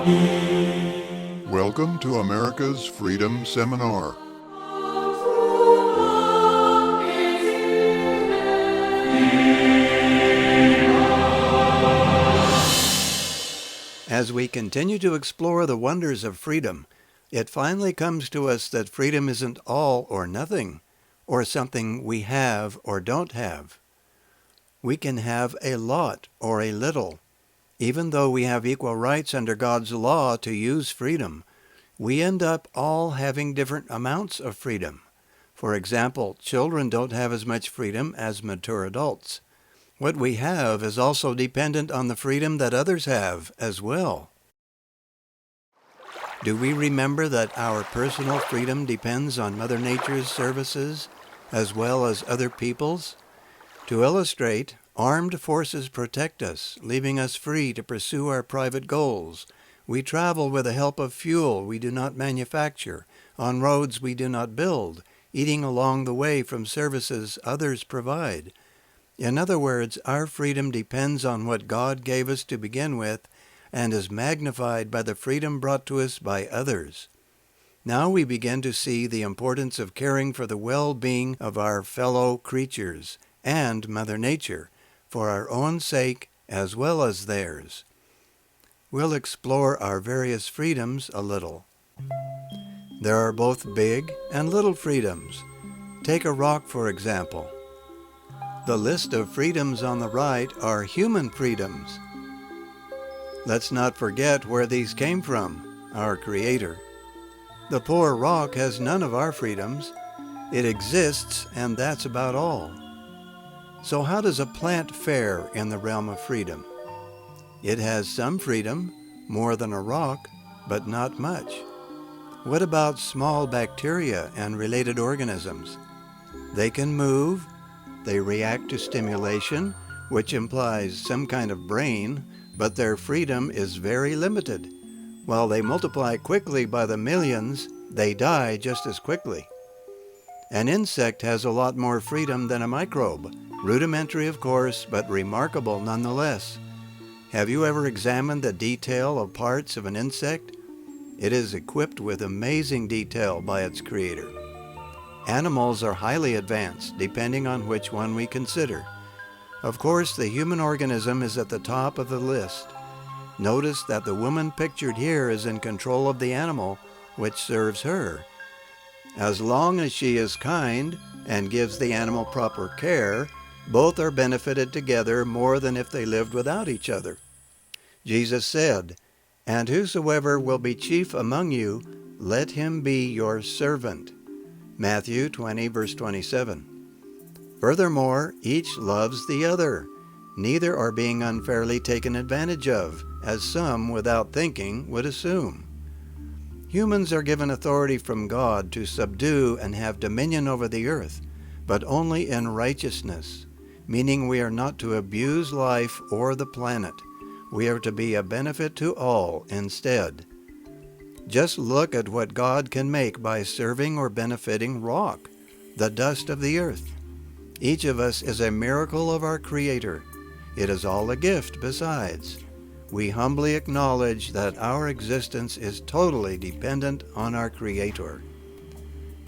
Welcome to America's Freedom Seminar. As we continue to explore the wonders of freedom, it finally comes to us that freedom isn't all or nothing, or something we have or don't have. We can have a lot or a little. Even though we have equal rights under God's law to use freedom, we end up all having different amounts of freedom. For example, children don't have as much freedom as mature adults. What we have is also dependent on the freedom that others have as well. Do we remember that our personal freedom depends on Mother Nature's services as well as other people's? To illustrate, armed forces protect us, leaving us free to pursue our private goals. We travel with the help of fuel we do not manufacture, on roads we do not build, eating along the way from services others provide. In other words, our freedom depends on what God gave us to begin with and is magnified by the freedom brought to us by others. Now we begin to see the importance of caring for the well-being of our fellow creatures and Mother Nature, for our own sake as well as theirs. We'll explore our various freedoms a little. There are both big and little freedoms. Take a rock, for example. The list of freedoms on the right are human freedoms. Let's not forget where these came from, our Creator. The poor rock has none of our freedoms. It exists, and that's about all. So how does a plant fare in the realm of freedom? It has some freedom, more than a rock, but not much. What about small bacteria and related organisms? They can move. They react to stimulation, which implies some kind of brain, but their freedom is very limited. While they multiply quickly by the millions, they die just as quickly. An insect has a lot more freedom than a microbe. Rudimentary, of course, but remarkable nonetheless. Have you ever examined the detail of parts of an insect? It is equipped with amazing detail by its creator. Animals are highly advanced, depending on which one we consider. Of course, the human organism is at the top of the list. Notice that the woman pictured here is in control of the animal, which serves her. As long as she is kind and gives the animal proper care, both are benefited together more than if they lived without each other. Jesus said, "And whosoever will be chief among you, let him be your servant." Matthew 20, verse 27. Furthermore, each loves the other. Neither are being unfairly taken advantage of, as some, without thinking, would assume. Humans are given authority from God to subdue and have dominion over the earth, but only in righteousness, meaning we are not to abuse life or the planet. We are to be a benefit to all instead. Just look at what God can make by serving or benefiting rock, the dust of the earth. Each of us is a miracle of our Creator. It is all a gift besides. We humbly acknowledge that our existence is totally dependent on our Creator.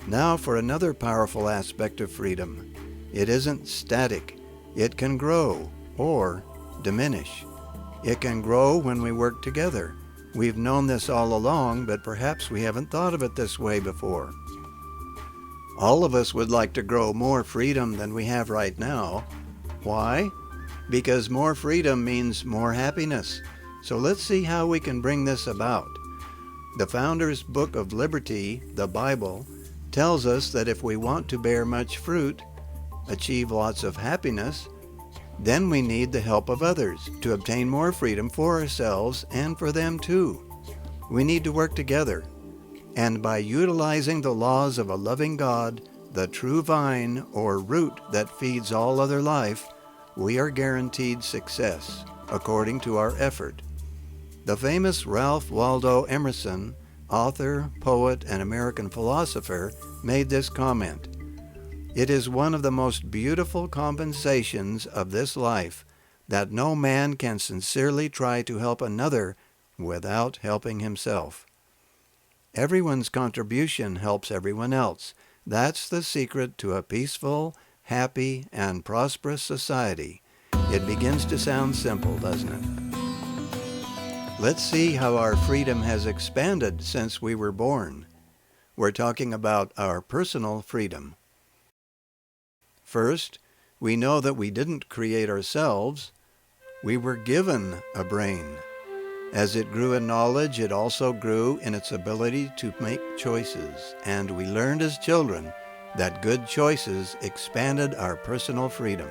Now for another powerful aspect of freedom. It isn't static. It can grow or diminish. It can grow when we work together. We've known this all along, but perhaps we haven't thought of it this way before. All of us would like to grow more freedom than we have right now. Why? Because more freedom means more happiness. So let's see how we can bring this about. The Founder's Book of Liberty, the Bible, tells us that if we want to bear much fruit, achieve lots of happiness, then we need the help of others to obtain more freedom for ourselves and for them too. We need to work together. And by utilizing the laws of a loving God, the true vine or root that feeds all other life, we are guaranteed success, according to our effort. The famous Ralph Waldo Emerson, author, poet, and American philosopher, made this comment: "It is one of the most beautiful compensations of this life that no man can sincerely try to help another without helping himself. Everyone's contribution helps everyone else. That's the secret to a peaceful, happy, and prosperous society. It begins to sound simple, doesn't it? Let's see how our freedom has expanded since we were born. We're talking about our personal freedom. First, we know that we didn't create ourselves. We were given a brain. As it grew in knowledge, it also grew in its ability to make choices, and we learned as children that good choices expanded our personal freedom.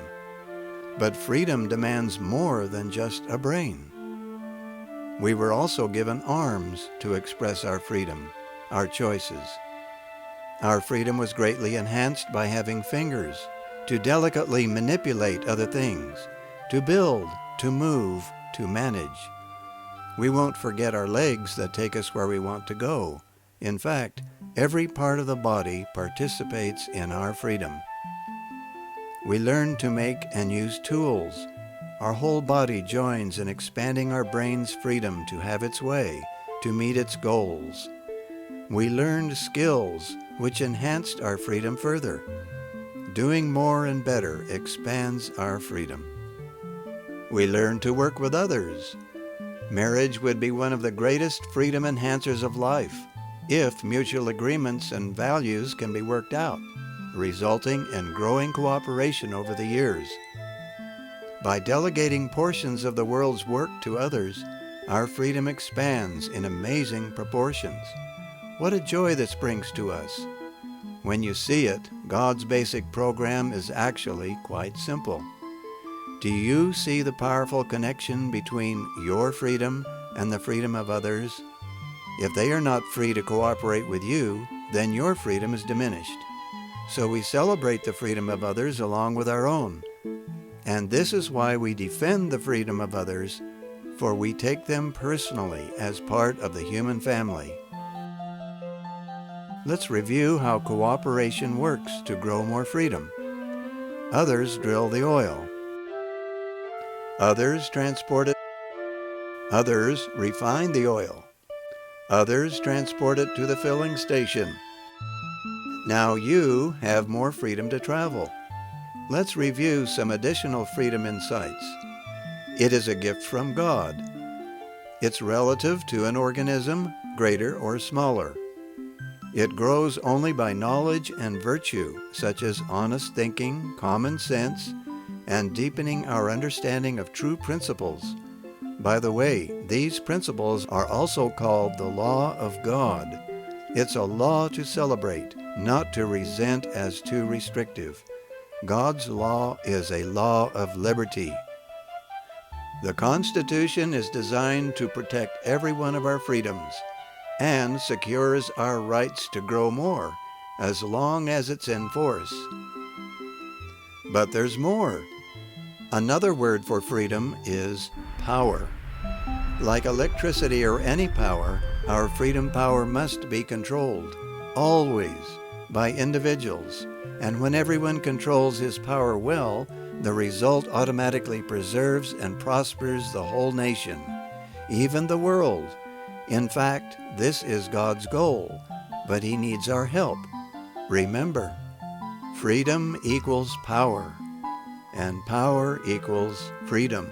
But freedom demands more than just a brain. We were also given arms to express our freedom, our choices. Our freedom was greatly enhanced by having fingers to delicately manipulate other things, to build, to move, to manage. We won't forget our legs that take us where we want to go. In fact, every part of the body participates in our freedom. We learn to make and use tools. Our whole body joins in expanding our brain's freedom to have its way, to meet its goals. We learned skills which enhanced our freedom further. Doing more and better expands our freedom. We learned to work with others. Marriage would be one of the greatest freedom enhancers of life if mutual agreements and values can be worked out, resulting in growing cooperation over the years. By delegating portions of the world's work to others, our freedom expands in amazing proportions. What a joy this brings to us. When you see it, God's basic program is actually quite simple. Do you see the powerful connection between your freedom and the freedom of others? If they are not free to cooperate with you, then your freedom is diminished. So we celebrate the freedom of others along with our own. And this is why we defend the freedom of others, for we take them personally as part of the human family. Let's review how cooperation works to grow more freedom. Others drill the oil. Others transport it. Others refine the oil. Others transport it to the filling station. Now you have more freedom to travel. Let's review some additional freedom insights. It is a gift from God. It's relative to an organism, greater or smaller. It grows only by knowledge and virtue, such as honest thinking, common sense, and deepening our understanding of true principles. By the way, these principles are also called the law of God. It's a law to celebrate, not to resent as too restrictive. God's law is a law of liberty. The Constitution is designed to protect every one of our freedoms and secures our rights to grow more as long as it's in force. But there's more. Another word for freedom is power. Like electricity or any power, our freedom power must be controlled, always, by individuals. And when everyone controls his power well, the result automatically preserves and prospers the whole nation, even the world. In fact, this is God's goal, but He needs our help. Remember, freedom equals power, and power equals freedom.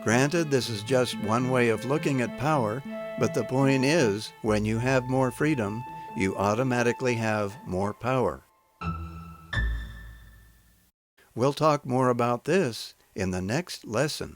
Granted, this is just one way of looking at power, but the point is, when you have more freedom, you automatically have more power. We'll talk more about this in the next lesson.